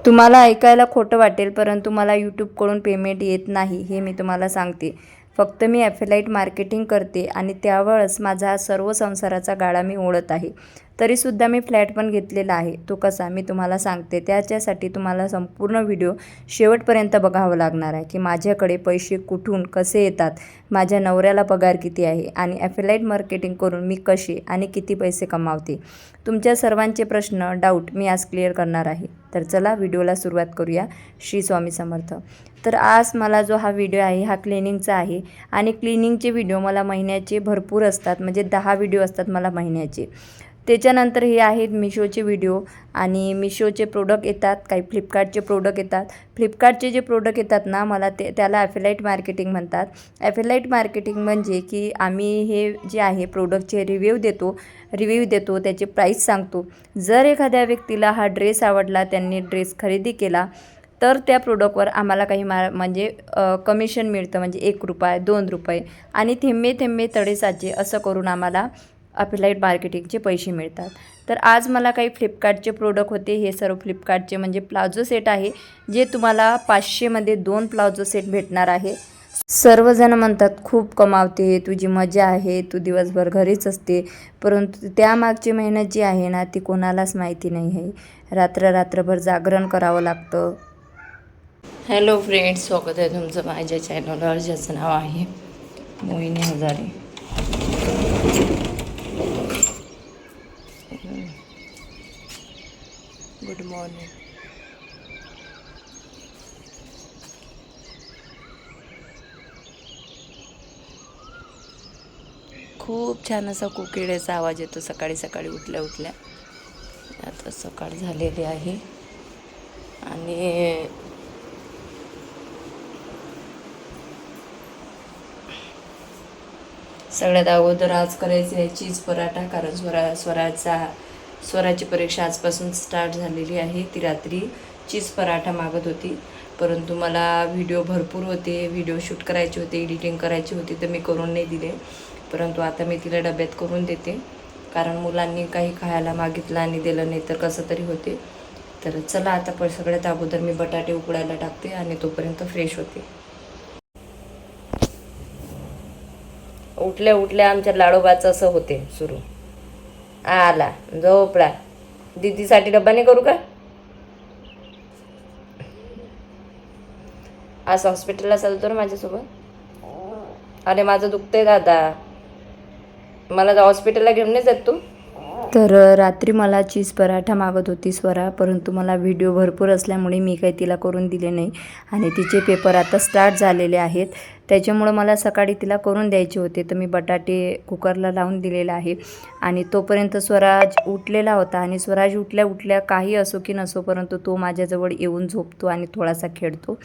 तुम्हाला ऐकायला खोटं वाटेल, परंतु मला यूट्यूबकडून पेमेंट येत नाही हे मी तुम्हाला सांगते. फक्त मी ॲफिलाईट मार्केटिंग करते आणि त्यावेळेस माझा सर्व संसाराचा गाडा मी ओढत आहे. तरीसुद्धा मी फ्लॅट पण घेतलेला आहे. तो कसा मी तुम्हाला सांगते. त्याच्यासाठी तुम्हाला संपूर्ण व्हिडिओ शेवटपर्यंत बघावं लागणार आहे की माझ्याकडे पैसे कुठून कसे येतात, माझ्या नवऱ्याला पगार किती आहे आणि ॲफिलाईट मार्केटिंग करून मी कसे आणि किती पैसे कमावते. तुमच्या सर्वांचे प्रश्न, डाऊट मी आज क्लिअर करणार आहे. तर चला व्हिडिओला सुरुवात करूया. श्री स्वामी समर्थ. तर आज मला जो हा व्हिडिओ आहे हा क्लिनिंगचा आहे आणि क्लिनिंगचे व्हिडिओ मला महिन्याचे भरपूर असतात, म्हणजे 10 व्हिडिओ असतात मला महिन्याचे. त्याच्यानंतर हे आहेत मिशोचे व्हिडिओ आणि मिशोचे प्रोडक्ट येतात, काही फ्लिपकार्टचे प्रोडक्ट येतात. फ्लिपकार्टचे जे प्रोडक्ट येतात ना, मला त्याला ॲफिलाईट मार्केटिंग म्हणतात. ॲफिलाईट मार्केटिंग म्हणजे की आम्ही हे जे आहे प्रोडक्टचे रिव्ह्यू देतो, त्याची प्राईस सांगतो. जर एखाद्या व्यक्तीला हा ड्रेस आवडला, त्यांनी ड्रेस खरेदी केला, तर त्या प्रोडक्टवर आम्हाला काही म्हणजे कमिशन मिळतं, म्हणजे ₹1, ₹2 आणि थेंबे थेंबे तळे साचे असं करून आम्हाला ॲफिलाईट मार्केटिंगचे पैसे मिळतात. तर आज मला काही फ्लिपकार्टचे प्रोडक्ट होते. हे सर्व फ्लिपकार्टचे म्हणजे प्लाझो सेट आहे, जे तुम्हाला 500मध्ये 2 प्लाझो सेट भेटणार आहे. सर्वजण म्हणतात खूप कमावते, तुझी मजा आहे, तू दिवसभर घरीच असते, परंतु त्यामागची मेहनत जी आहे ना ती कोणालाच माहिती नाही आहे. रात्रभर जागरण करावं लागतं. हॅलो फ्रेंड्स, स्वागत आहे तुमचं माझ्या चॅनलवर, ज्याचं नाव आहे मोहिनी हजारे. Good morning. खूप छान असा कोकिळेचा आवाज येतो सकाळी सकाळी उठल्या उठल्या. आता सकाळ झालेली आहे आणि सगळ्यात अगोदर आज करायचं आहे चीज पराठा, कारण स्वराची परीक्षा आजपासून स्टार्ट झालेली आहे. ती रात्री चीज पराठा मागत होती, परंतु मला व्हिडिओ भरपूर होते, व्हिडिओ शूट करायचे होते, एडिटिंग करायची होती, तर मी करून नाही दिले. परंतु आता मी तिला डब्यात करून देते, कारण मुलांनी काही खायला मागितलं आणि दिलं नाही तर कसं तरी होते. तर चला आता सगळ्यात अगोदर मी बटाटे उकडायला टाकते आणि तोपर्यंत फ्रेश होते. उठल्या उठल्या आमच्या लाडोबाचं असं होते सुरू. आला झोपला, दीदीसाठी डब्बा नाही करू का? आज हॉस्पिटलला चालतो ना माझ्यासोबत. अरे माझं दुखतंय दादा, मला हॉस्पिटलला घेऊन नाही जात तू? तर रात्री मला चीज पराठा मागत होती स्वरा, परंतु मला व्हिडिओ भरपूर असल्यामुळे मी काही तिला करून दिले नाही आणि तिचे पेपर आता स्टार्ट झालेले आहेत, त्याच्यामुळं मला सकाळी तिला करून द्यायचे होते. तर मी बटाटे कुकरला लावून दिलेले आहे आणि तोपर्यंत स्वराज उठलेला होता आणि स्वराज उठल्या उठल्या काही असो की नसो, परंतु तो माझ्याजवळ येऊन झोपतो आणि थोडासा खेळतो.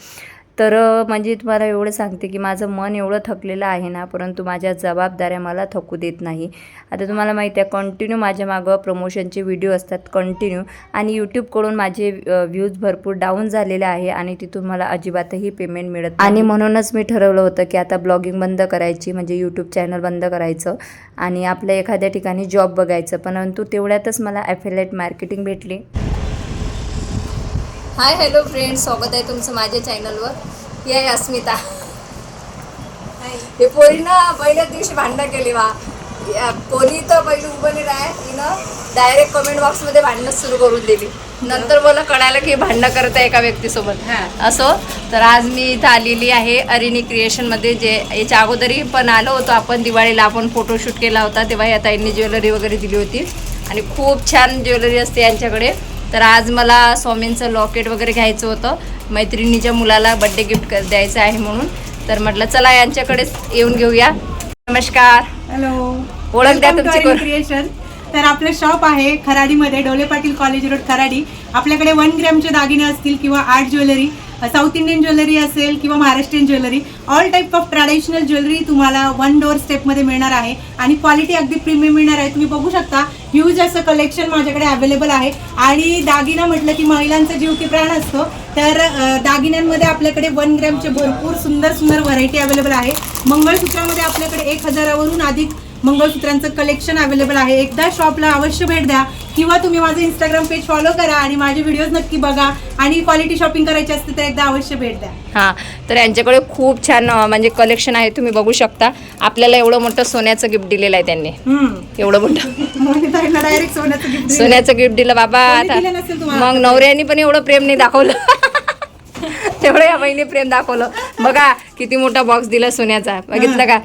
तर म्हणजे तुम्हाला एवढं सांगते की माझं मन एवढं थकलेलं आहे ना, परंतु माझ्या जबाबदाऱ्या मला थकू देत नाही. आता तुम्हाला माहिती आहे कंटिन्यू माझ्या मागं प्रमोशनचे व्हिडिओ असतात कंटिन्यू, आणि यूट्यूबकडून माझे व्ह्यूज भरपूर डाऊन झालेले आहे आणि तिथून मला अजिबातही पेमेंट मिळत नाही. आणि म्हणूनच मी ठरवलं होतं की आता ब्लॉगिंग बंद करायची, म्हणजे यूट्यूब चॅनल बंद करायचं आणि आपल्या एखाद्या ठिकाणी जॉब बघायचं. परंतु तेवढ्यातच मला ॲफिलिएट मार्केटिंग भेटली. हाय हॅलो फ्रेंड्स, स्वागत आहे तुमचं माझ्या चॅनलवर. ही आहे अस्मिता. हे पोरीनं पहिल्या दिवशी भांडणं केली वा, कोणी तर पहिली उभं नाही राह, तिनं डायरेक्ट कमेंट बॉक्समध्ये भांडणं सुरू करून दिली. नंतर मला कळालं की भांडणं करत आहे एका व्यक्तीसोबत. असो, तर आज मी इथं आलेली आहे अरिनी क्रिएशनमध्ये, जे याच्या अगोदरही पण आलो होतो आपण दिवाळीला, आपण फोटोशूट केला होता तेव्हा या ताईंनी ज्वेलरी वगैरे दिली होती आणि खूप छान ज्वेलरी असते यांच्याकडे. तर आज मला स्वामींचं लॉकेट वगैरे घ्यायचं होतं, मैत्रिणीच्या मुलाला बड्डे गिफ्ट द्यायचं आहे म्हणून. तर म्हटलं चला यांच्याकडेच येऊन घेऊया. नमस्कार. हॅलो, ओळख द्या तुमची. क्रिएशन. तर आपलं शॉप आहे खराडीमध्ये, डोले पाटील कॉलेज रोड खराडी. आपल्याकडे 1 ग्रॅमचे दागिने असतील किंवा art jewellery, south Indian jewellery असेल किंवा Maharashtrian jewellery, all type of traditional jewellery तुम्हाला 1 डोअर स्टेपमध्ये मिळणार आहे आणि क्वालिटी अगदी प्रीमियम मिळणार आहे. तुम्ही बघू शकता ह्यूज असं कलेक्शन माझ्याकडे अवेलेबल आहे. आणि दागिना म्हटलं की महिलांचा जीव की प्राण असतो, तर दागिन्यांमध्ये आपल्याकडे 1 ग्रॅमचे भरपूर सुंदर सुंदर व्हरायटी अवेलेबल आहे. मंगळसूत्रामध्ये आपल्याकडे 1000वरून अधिक मंगळसूत्रांचं कलेक्शन अवेलेबल आहे. एकदा शॉपला अवश्य भेट द्या किंवा तुम्ही माझं इंस्टाग्राम पेज फॉलो करा आणि माझे व्हिडिओज नक्की बघा. आणि क्वालिटी शॉपिंग करायची असते तर एकदा अवश्य भेट द्या. हां, तर यांच्याकडे खूप छान म्हणजे कलेक्शन आहे, तुम्ही बघू शकता. आपल्याला एवढं मोठं सोन्याचं गिफ्ट दिलेलं आहे त्यांनी, एवढं मोठं डायरेक्ट सोन्याचं गिफ्ट सोन्याचं गिफ्ट दिलं बाबा. आता दिलं नसेल तुम्हाला. मग नवऱ्यानी पण एवढं प्रेम नाही दाखवलं तेवढं या बहिणी प्रेम दाखवलं. बघा किती मोठा बॉक्स दिला सोन्याचा, बघितलं का?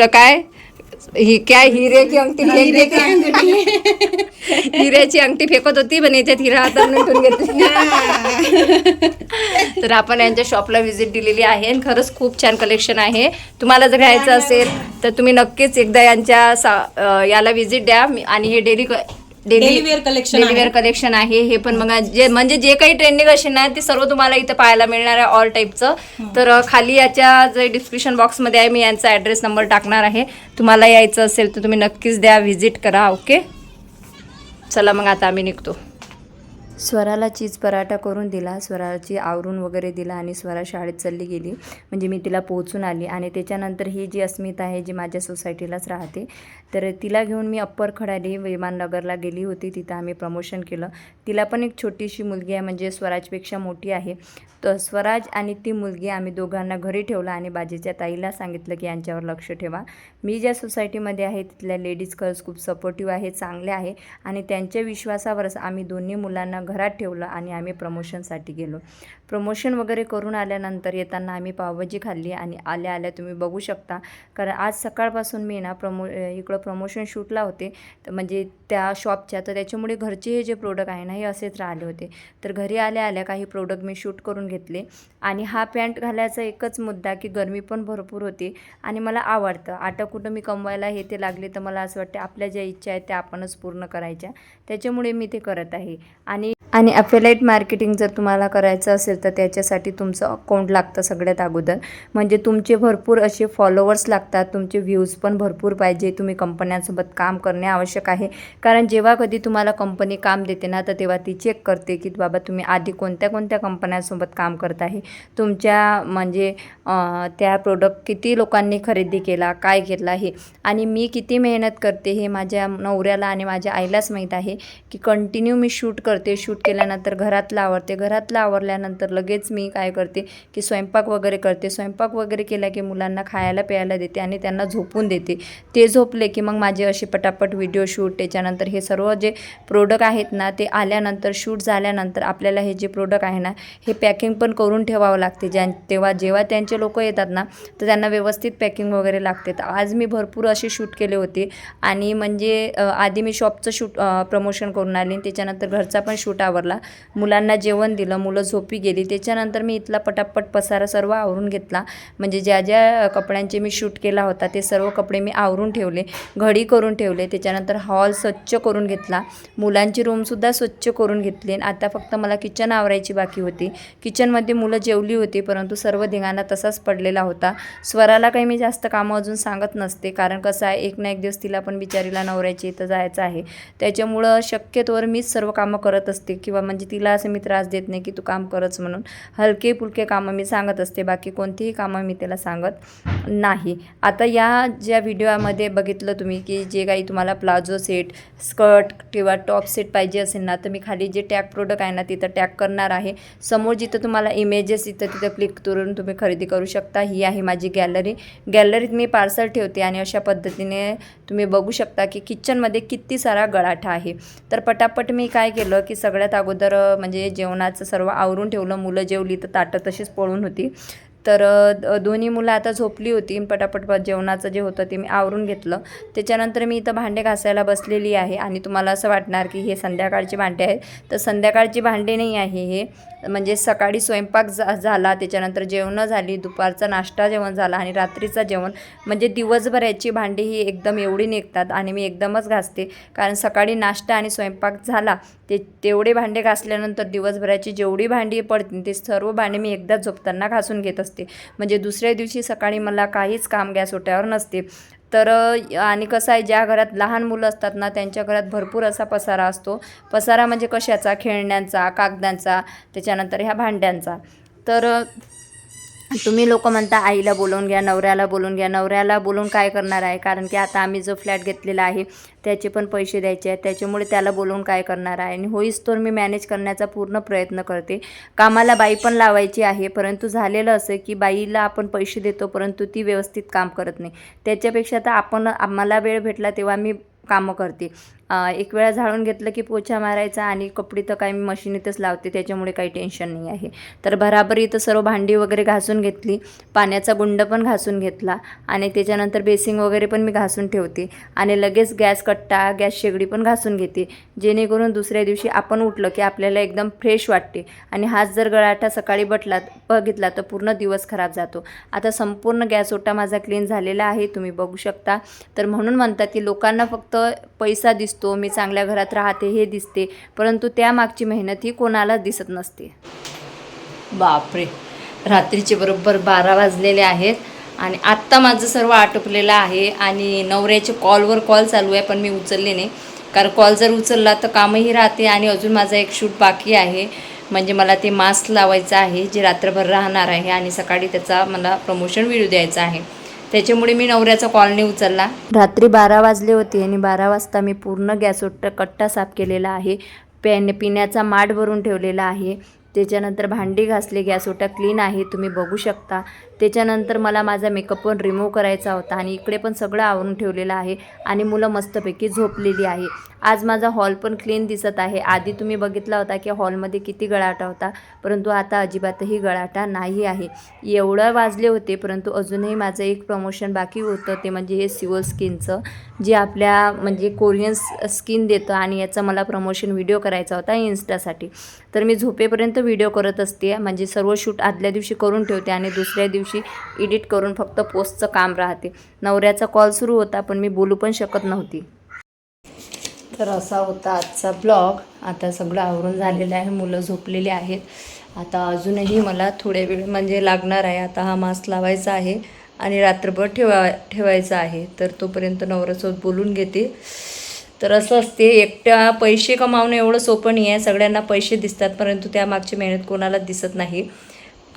काय ही काय हिरे की अंगठी हिऱ्याची अंगठी फेकत होती पण याच्यात हिरा आता निघून घेतली. तर आपण यांच्या शॉपला व्हिजिट दिलेली आहे आणि खरंच खूप छान कलेक्शन आहे. तुम्हाला जर घ्यायचं असेल तर तुम्ही नक्कीच एकदा यांच्या याला व्हिजिट द्या. आणि हे डेली वेअर कलेक्शन आहे हे पण. बघा जे म्हणजे जे काही ट्रेंडिंग असेल ना ते सर्व तुम्हाला इथं पाहायला मिळणार आहे ऑल टाईपचं. तर खाली याच्या जे डिस्क्रिप्शन बॉक्समध्ये आहे मी यांचा ॲड्रेस नंबर टाकणार आहे. तुम्हाला यायचं असेल तर तुम्ही नक्कीच द्या, व्हिजिट करा. ओके, चला मग आता आम्ही निघतो. स्वराला चीज पराठा करून दिला, स्वराची आवरून वगैरे दिला आणि स्वरा शाळेत चालली गेली. म्हणजे मी तिला पोहोचून आली. आणि त्याच्यानंतर ही जी अस्मिता आहे जी माझ्या सोसायटीलाच राहते, तर तिला घेऊन मी अप्पर खडाली विमाननगरला गेली होती. तिथं आम्ही प्रमोशन केलं. तिला पण एक छोटीशी मुलगी आहे, म्हणजे स्वराजपेक्षा मोठी आहे. तर स्वराज आणि ती मुलगी आम्ही दोघांना घरी ठेवलं आणि बाजीच्या ताईला सांगितलं की यांच्यावर लक्ष ठेवा. मी ज्या सोसायटीमध्ये आहे तिथल्या लेडीज खरंच खूप सपोर्टिव्ह आहे, चांगले आहे. आणि त्यांच्या विश्वासावरच आम्ही दोन्ही मुलांना घरात ठेवलं आणि आम्ही प्रमोशनसाठी गेलो. प्रमोशन वगैरे करून आल्यानंतर येताना आम्ही पावभाजी खाल्ली. आणि आल्या आल्या तुम्ही बघू शकता, कारण आज सकाळपासून मी ना इकडं प्रमोशन शूटला होते, तर म्हणजे त्या शॉपच्या, तर त्याच्यामुळे घरचे हे जे प्रोडक्ट आहे ना हे असेच राहिले होते. तर घरी आल्या आल्या काही प्रोडक्ट मी शूट करून घेतले. आणि हा पॅन्ट घालायचा एकच मुद्दा की गरमी पण भरपूर होती आणि मला आवडतं. आता कुठं मी कमवायला हे ते लागले तर मला असं वाटतं आपल्या ज्या इच्छा आहेत त्या आपणच पूर्ण करायच्या, त्याच्यामुळे मी ते करत आहे. आणि अफिलिएट मार्केटिंग जर तुम्हाला करायचं असेल तर त्याच्यासाठी तुमचं अकाउंट लागतं सगळ्यात अगोदर. म्हणजे तुमचे भरपूर असे फॉलोवर्स लागतात, तुमचे व्ह्यूज पण भरपूर पाहिजे. तुम्ही कंपन्यांसोबत काम करणे आवश्यक आहे. कारण जेव्हा कधी तुम्हाला कंपनी काम देते ना तर तेव्हा ती चेक करते की बाबा तुम्ही आधी कोणत्या कोणत्या कंपन्यांसोबत काम करत आहे, तुमच्या म्हणजे त्या प्रोडक्ट किती लोकांनी खरेदी केला, काय केला हे. आणि मी किती मेहनत करते हे माझ्या नवऱ्याला आणि माझ्या आईलाच माहीत आहे की कंटिन्यू मी शूट करते. शूट केल्यानंतर घरातलं आवरते, घरातलं आवरल्यानंतर लगेच मी काय करते की स्वयंपाक वगैरे करते. स्वयंपाक वगैरे केला की मुलांना खायला प्यायला देते आणि त्यांना झोपून देते. ते झोपले की मग माझे असे पटापट व्हिडिओ शूट. त्याच्यानंतर हे सर्व जे प्रोडक्ट आहेत ना ते आल्यानंतर शूट झाल्यानंतर आपल्याला हे जे प्रोडक्ट आहे ना हे पॅकिंग पण करून ठेवावं लागते. जेव्हा त्यांचे लोक येतात ना तर त्यांना व्यवस्थित पॅकिंग वगैरे लागते. तर आज मी भरपूर असे शूट केले होते. आणि म्हणजे आधी मी शॉपचं शूट प्रमोशन करून आली, त्याच्यानंतर घरचा पण शूट आवरला, मुलांना जेवण दिलं, मुलं झोपी गेली. त्याच्यानंतर मी इथला पटापट पसारा सर्व आवरून घेतला. म्हणजे ज्या ज्या कपड्यांचे मी शूट केला होता ते सर्व कपडे मी आवरून ठेवले, घडी करून ठेवले. त्याच्यानंतर हॉल स्वच्छ करून घेतला, मुलांची रूमसुद्धा स्वच्छ करून घेतली. आता फक्त मला किचन आवरायची बाकी होती. किचनमध्ये मुलं जेवली होती परंतु सर्व धिंगाणा तसाच पडलेला होता. स्वराला काही मी जास्त कामं अजून सांगत नसते, कारण कसं आहे एक ना एक दिवस तिला पण बिचारीला नवऱ्याची इथं जायचं आहे. त्याच्यामुळं शक्यतोवर मीच सर्व कामं करत असते, किंवा म्हणजे तिला असं मी त्रास देत नाही की तू काम करच म्हणून. हलके फुलके कामं मी सांगत असते, बाकी कोणतीही कामं मी त्याला सांगत नाही. आता या ज्या व्हिडिओमध्ये बघितलं तुम्ही की जे काही तुम्हाला प्लाझो सेट, स्कर्ट किंवा टॉप सेट पाहिजे असेल ना तर मी खाली जे टॅग प्रोडक्ट आहे ना तिथं टॅग करणार आहे. समोर जिथं तुम्हाला इमेजेस तिथं क्लिक करून तुम्ही खरेदी करू शकता. ही आहे माझी गॅलरीत मी पार्सल ठेवते आणि अशा पद्धतीने तुम्ही बघू शकता की किचनमध्ये किती सारा गळाठा आहे. तर पटापट मी काय केलं की सगळ्यात अगोदर म्हणजे जेवणाचं सर्व आवरून ठेवलं. मुलं जेवली तर ताटं तशीच पळून होती. तर दोन्ही मुलं आता झोपली होती. पटापट जेवणाचं जे होतं ते मी आवरून घेतलं. त्याच्यानंतर मी इथं भांडे घासायला बसलेली आहे. आणि तुम्हाला असं वाटणार की हे संध्याकाळचे भांडे आहेत, तर संध्याकाळची भांडे नाही आहे हे. म्हणजे सकाळी स्वयंपाक झाला, त्याच्यानंतर जेवणं झाली, दुपारचा नाश्ता जेवण झाला आणि रात्रीचं जेवण, म्हणजे दिवसभराची भांडी ही एकदम एवढी निघतात. आणि मी एकदमच घासते, कारण सकाळी नाश्ता आणि स्वयंपाक झाला तेवढे भांडे घासल्यानंतर दिवसभराची जेवढी भांडी पडतील ते सर्व भांडी मी एकदा झोपताना घासून घेत असते. म्हणजे दुसऱ्या दिवशी सकाळी मला काहीच काम गॅस ओट्यावर नसते. तर आणि कसं आहे ज्या घरात लहान मुलं असतात ना त्यांच्या घरात भरपूर असा पसारा असतो. पसारा म्हणजे कशाचा, खेळण्यांचा, कागदांचा, त्याच्यानंतर ह्या भांड्यांचा. तर तुम्ही लोक म्हणता आईला बोलवून घ्या, नवऱ्याला बोलवून घ्या. नवऱ्याला बोलवून काय करणार आहे, कारण की आता आम्ही जो फ्लॅट घेतलेला आहे त्याचे पण पैसे द्यायचे आहेत, त्याच्यामुळे त्याला बोलवून काय करणार आहे. आणि होईस्तोवर मी मॅनेज करण्याचा पूर्ण प्रयत्न करते. कामाला बाई पण लावायची आहे, परंतु झालेलं असं की बाईला आपण पैसे देतो परंतु ती व्यवस्थित काम करत नाही. त्याच्यापेक्षा तर आम्हाला वेळ भेटला तेव्हा मी कामं करते. एक वेळा झाडून घेतलं की पोछा मारायचा आणि कपडे तर काय मी मशीनीतच लावते, त्याच्यामुळे काही टेन्शन नाही आहे. तर बराबर इथं सर्व भांडी वगैरे घासून घेतली, पाण्याचा गुंड पण घासून घेतला आणि त्याच्यानंतर बेसिंग वगैरे पण मी घासून ठेवते आणि लगेच गॅस कट्टा, गॅस शेगडी पण घासून घेते, जेणेकरून दुसऱ्या दिवशी आपण उठलं की आपल्याला एकदम फ्रेश वाटते. आणि हाच जर गळाटा सकाळी बघितला तर पूर्ण दिवस खराब जातो. आता संपूर्ण गॅस ओटा माझा क्लीन झालेला आहे, तुम्ही बघू शकता. तर म्हणून म्हणतात की लोकांना फक्त पैसा दिसतो, मी चांगल्या घरात राहते हे दिसते, परंतु त्यामागची मेहनत ही कोणालाच दिसत नसते. बापरे, रात्रीचे बरोबर 12 वाजलेले आहेत आणि आत्ता माझं सर्व आटोपलेलं आहे आणि नवऱ्याचे कॉलवर कॉल चालू आहे, पण मी उचलले नाही. कारण कॉल जर उचलला तर कामही राहते आणि अजून माझा एक शूट बाकी आहे, म्हणजे मला ते मास्क लावायचं आहे जे रात्रभर राहणार आहे आणि सकाळी त्याचा मला प्रमोशन व्हिडिओ द्यायचा आहे. त्याच्यामुळे मी नवऱ्याचा कॉल नाही उचलला. रात्री 12 वाजले होते आणि 12 वाजता मी पूर्ण गॅस कट्टा साफ केलेला आहे, पिण्याचा माठ भरून ठेवलेला आहे. त्याच्यानंतर भांडी घासले, गॅस ओटा क्लीन आहे, तुम्ही बघू शकता. त्याच्यानंतर मला माझा मेकअप पण रिमूव्ह करायचा होता आणि इकडे पण सगळं आवरून ठेवलेलं आहे आणि मुलं मस्तपैकी झोपलेली आहे. आज माझा हॉल पण क्लीन दिसत आहे. आधी तुम्ही बघितला होता की हॉलमध्ये किती गळाटा होता, परंतु आता अजिबातही गळाटा नाही आहे. एवढं वाजले होते परंतु अजूनही माझं एक प्रमोशन बाकी होतं, ते म्हणजे हे सिवल स्किनचं, जे आपल्या म्हणजे कोरियन स्किन देतं आणि याचा मला प्रमोशन व्हिडिओ करायचा होता इन्स्टासाठी. तर मी झोपेपर्यंत व्हिडिओ करत असते, म्हणजे सर्व शूट आदल्या दिवशी करून ठेवते आणि दुसऱ्या दिवशी एडिट करून फक्त पोस्टचं काम राहते. नवऱ्याचा कॉल सुरू होता पण मी बोलू पण शकत नव्हती. तर असा होता आजचा ब्लॉग. आता सगळं आवरून झालेलं आहे, मुलं झोपलेली आहेत. आता अजूनही मला थोड्या वेळ म्हणजे लागणार आहे. आता हा मास्क लावायचा आहे आणि रात्रभर ठेवायचा आहे, तर तोपर्यंत नवऱ्यासोबत बोलून घेते. तर असं असते, एकट्या पैसे कमावणं एवढं सोपं नाही आहे. सगळ्यांना पैसे दिसतात परंतु त्यामागची मेहनत कोणालाच दिसत नाही.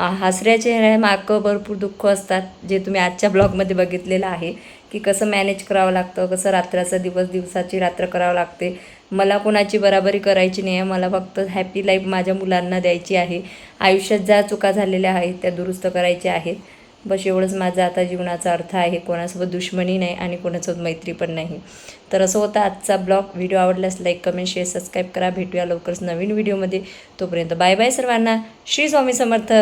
हसऱ्याचे मागं भरपूर दुःख असतात, जे तुम्ही आजच्या ब्लॉगमध्ये बघितलेलं आहे की कसं मॅनेज करावं लागतं, कसं रात्राचा दिवस दिवसाची रात्र करावं लागते. मला कोणाची बराबरी करायची नाही आहे, मला फक्त हॅपी लाईफ माझ्या मुलांना द्यायची आहे. आयुष्यात ज्या चुका झालेल्या आहेत त्या दुरुस्त करायच्या आहेत. बस एवढंच माझा आता जीवनाचा अर्थ आहे. कोणासोबत दुश्मनी नाही आणि कोणासोबत मैत्री पण नाही. तर असं होता आजचा ब्लॉग. व्हिडिओ आवडल्यास लाईक, कमेंट, शेअर, सबस्क्राईब करा. भेटूया लवकरच नवीन व्हिडिओमध्ये. तोपर्यंत बाय बाय सर्वांना. श्री स्वामी समर्थ.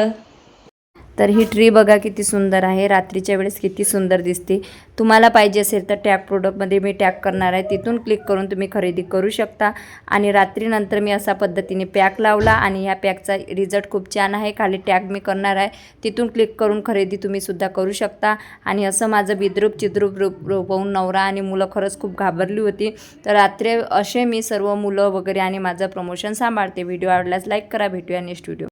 तर ही ट्री बघा किती सुंदर आहे, रात्रीच्या वेळेस किती सुंदर दिसते. तुम्हाला पाहिजे असेल तर टॅग प्रोडक्टमध्ये मी टॅग करणार आहे, तिथून क्लिक करून तुम्ही खरेदी करू शकता. आणि रात्रीनंतर मी अशा पद्धतीने पॅक लावला आणि ह्या पॅकचा रिझल्ट खूप छान आहे. खाली टॅग मी करणार आहे, तिथून क्लिक करून खरेदी तुम्हीसुद्धा करू शकता. आणि असं माझं बिद्रूप चिद्रूप रूप पाहून नवरा आणि मुलं खरंच खूप घाबरली होती. तर रात्री असे मी सर्व मुलं वगैरे आणि माझं प्रमोशन सांभाळते. व्हिडिओ आवडल्यास लाईक करा. भेटूया नेक्स्ट व्हिडिओ.